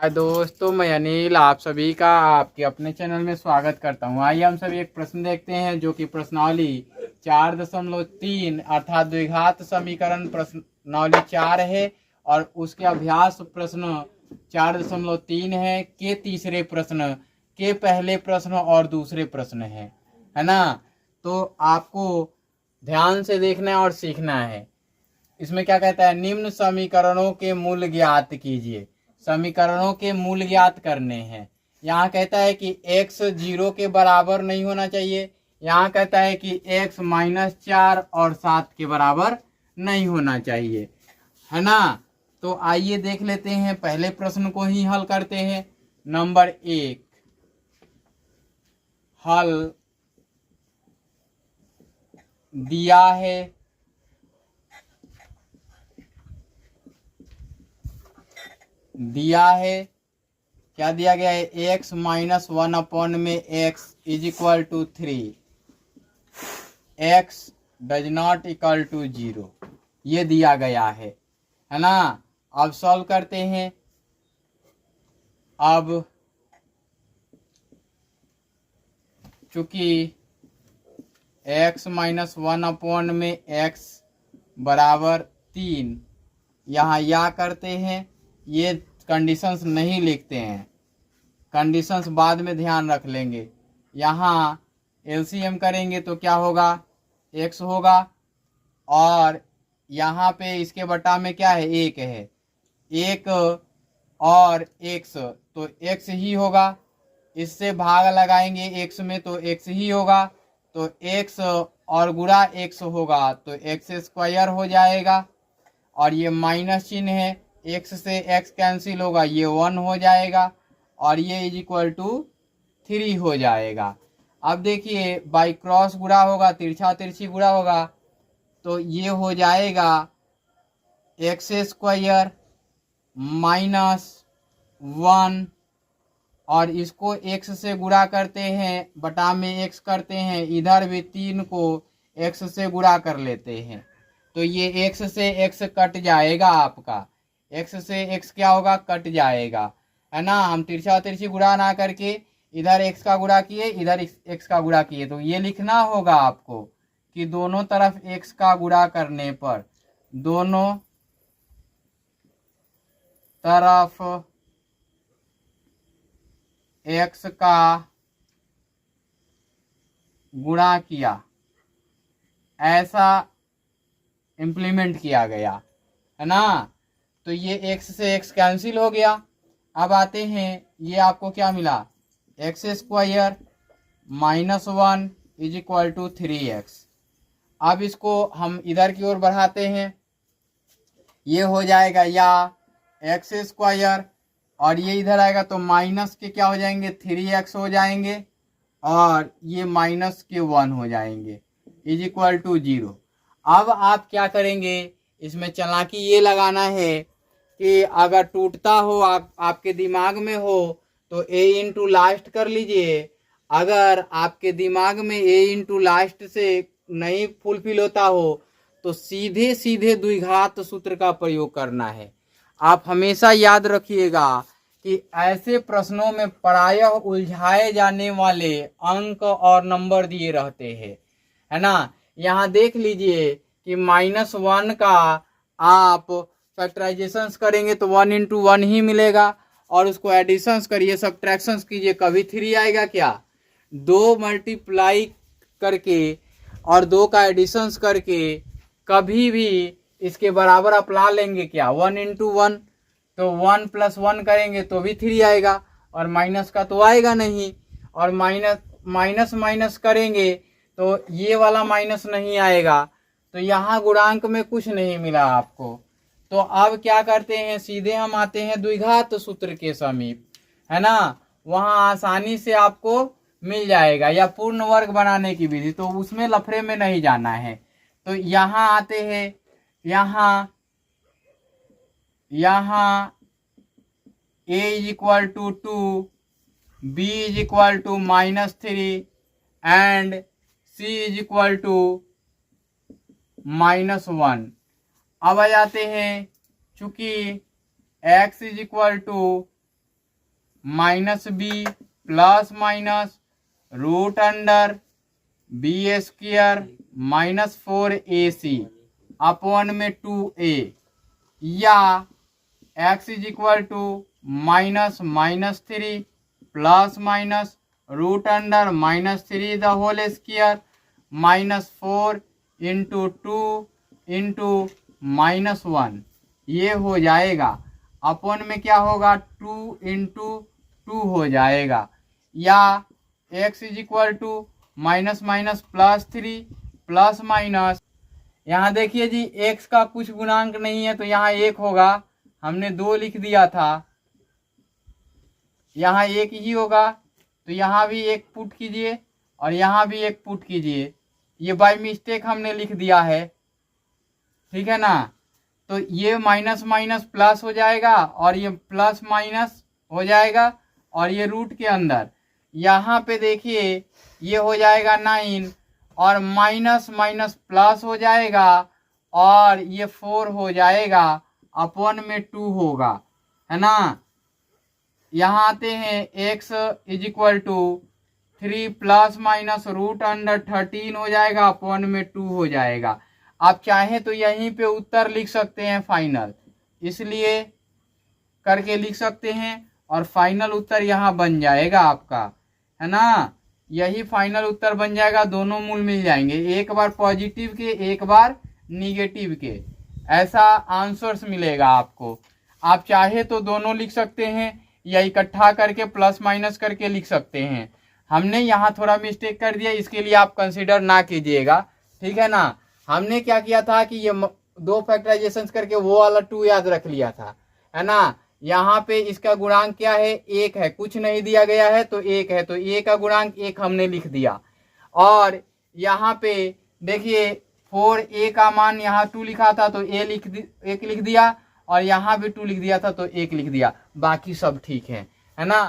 हाय दोस्तों, मैं अनिल आप सभी का आपके अपने चैनल में स्वागत करता हूं। आइए हम सभी एक प्रश्न देखते हैं जो कि प्रश्नावली 4.3 अर्थात द्विघात समीकरण प्रश्नावली 4 है और उसके अभ्यास प्रश्न 4.3 है के तीसरे प्रश्न के पहले प्रश्न और दूसरे प्रश्न है ना। तो आपको ध्यान से देखना है और सीखना है। इसमें क्या कहता है, निम्न समीकरणों के मूल ज्ञात कीजिए। समीकरणों के मूल ज्ञात करने हैं। यहाँ कहता है कि x 0 के बराबर नहीं होना चाहिए। यहाँ कहता है कि x -4 और 7 के बराबर नहीं होना चाहिए, है ना। तो आइए देख लेते हैं, पहले प्रश्न को ही हल करते हैं। नंबर 1 हल दिया है। क्या दिया गया है, x -1 अपॉन में x is equal to 3, x does not equal to 0, ये दिया गया है ना। अब सॉल्व करते हैं। अब चूंकि x -1 अपॉन में x बराबर 3, यहाँ या करते हैं, ये कंडीशंस नहीं लिखते हैं, कंडीशंस बाद में ध्यान रख लेंगे। यहाँ एलसीएम करेंगे तो क्या होगा, x होगा और यहाँ पे इसके बटा में क्या है, 1 है, 1 और x तो x ही होगा। इससे भाग लगाएंगे x में तो x ही होगा, तो x और गुणा x होगा तो x स्क्वायर हो जाएगा और ये माइनस चिन्ह है, x से x कैंसिल होगा, ये 1 हो जाएगा और ये इज इक्वल टू 3 हो जाएगा। अब देखिए बाई क्रॉस गुणा होगा, तिरछा तिरछी गुणा होगा, तो ये हो जाएगा x स्क्वायर -1 और इसको x से गुणा करते हैं, बटा में x करते हैं, इधर भी 3 को x से गुणा कर लेते हैं, तो ये x से x कट जाएगा। आपका x से x क्या होगा, कट जाएगा, है ना। हम तिरछा तिरछी गुणा ना करके इधर x का गुणा किए, इधर x का गुणा किए, तो ये लिखना होगा आपको कि दोनों तरफ x का गुणा करने पर, दोनों तरफ x का गुणा किया, ऐसा इंप्लीमेंट किया गया, है ना। तो ये x से x कैंसिल हो गया। अब आते हैं, ये आपको क्या मिला, x square -1 is equal to 3x। अब इसको हम इधर की ओर बढ़ाते हैं, ये हो जाएगा या x स्क्वायर और ये इधर आएगा तो माइनस के क्या हो जाएंगे, 3x हो जाएंगे और ये माइनस के 1 हो जाएंगे इज इक्वल टू 0। अब आप क्या करेंगे, इसमें चालाकी ये लगाना है कि अगर टूटता हो, आपके दिमाग में हो तो a इंटू लास्ट कर लीजिए। अगर आपके दिमाग में a इंटू लास्ट से नहीं फुलफिल होता हो तो सीधे सीधे द्विघात सूत्र का प्रयोग करना है। आप हमेशा याद रखिएगा कि ऐसे प्रश्नों में प्रायः उलझाए जाने वाले अंक और नंबर दिए रहते हैं, है ना। यहाँ देख लीजिए कि -1 का आप फैक्टराइजेशंस करेंगे तो 1 इंटू 1 ही मिलेगा और उसको एडिशंस करिए, सब्ट्रैक्शंस कीजिए, कभी 3 आएगा क्या। 2 मल्टीप्लाई करके और 2 का एडिशंस करके कभी भी इसके बराबर आप ला लेंगे क्या, 1 इंटू 1, तो 1 + 1 करेंगे तो भी 3 आएगा और माइनस का तो आएगा नहीं, और माइनस माइनस करेंगे तो ये वाला माइनस नहीं आएगा, तो यहाँ गुणांक में कुछ नहीं मिला आपको। तो अब क्या करते हैं, सीधे हम आते हैं द्विघात सूत्र के समीप, है ना। वहाँ आसानी से आपको मिल जाएगा, या पूर्ण वर्ग बनाने की विधि, तो उसमें लफड़े में नहीं जाना है। तो यहाँ आते हैं, यहाँ a is equal to 2, b is equal to -3 and c is equal to -1। अब आ जाते हैं, चूंकि x is equal to minus b plus minus root under b square minus 4ac upon में 2a, या x is equal to -3 plus minus root under -3 the whole square -4 into 2 into -1, ये हो जाएगा। अपॉन में क्या होगा 2 इंटू 2 हो जाएगा, या x is equal to minus minus +3 plus minus, यहाँ देखिए जी x का कुछ गुणांक नहीं है तो यहाँ 1 होगा, हमने 2 लिख दिया था, यहाँ 1 ही होगा, तो यहाँ भी 1 पुट कीजिए और यहाँ भी 1 पुट कीजिए। ये बाय मिस्टेक हमने लिख दिया है, ठीक है ना। तो ये माइनस माइनस प्लस हो जाएगा और ये प्लस माइनस हो जाएगा, और ये रूट के अंदर यहाँ पे देखिए ये हो जाएगा 9 और माइनस माइनस प्लस हो जाएगा और ये 4 हो जाएगा, अपॉन में 2 होगा, है ना। यहाँ आते हैं x is equal to 3 plus minus root under 13 हो जाएगा, अपॉन में 2 हो जाएगा। आप चाहें तो यहीं पे उत्तर लिख सकते हैं फाइनल, इसलिए करके लिख सकते हैं और फाइनल उत्तर यहाँ बन जाएगा आपका, है ना। यही फाइनल उत्तर बन जाएगा, दोनों मूल मिल जाएंगे, एक बार पॉजिटिव के एक बार निगेटिव के, ऐसा आंसर्स मिलेगा आपको। आप चाहे तो दोनों लिख सकते हैं या इकट्ठा करके प्लस माइनस करके लिख सकते हैं। हमने यहाँ थोड़ा मिस्टेक कर दिया, इसके लिए आप कंसीडर ना कीजिएगा, ठीक है ना। हमने क्या किया था कि ये 2 फैक्टराइजेशन करके वो वाला 2 याद रख लिया था, है ना। यहाँ पे इसका गुणांक क्या है 1 है, कुछ नहीं दिया गया है तो 1 है, तो a का गुणांक 1 हमने लिख दिया। और यहाँ पे देखिए 4a का मान यहाँ 2 लिखा था तो 1 लिख दिया, और यहाँ भी 2 लिख दिया था तो 1 लिख दिया, बाकी सब ठीक है ना।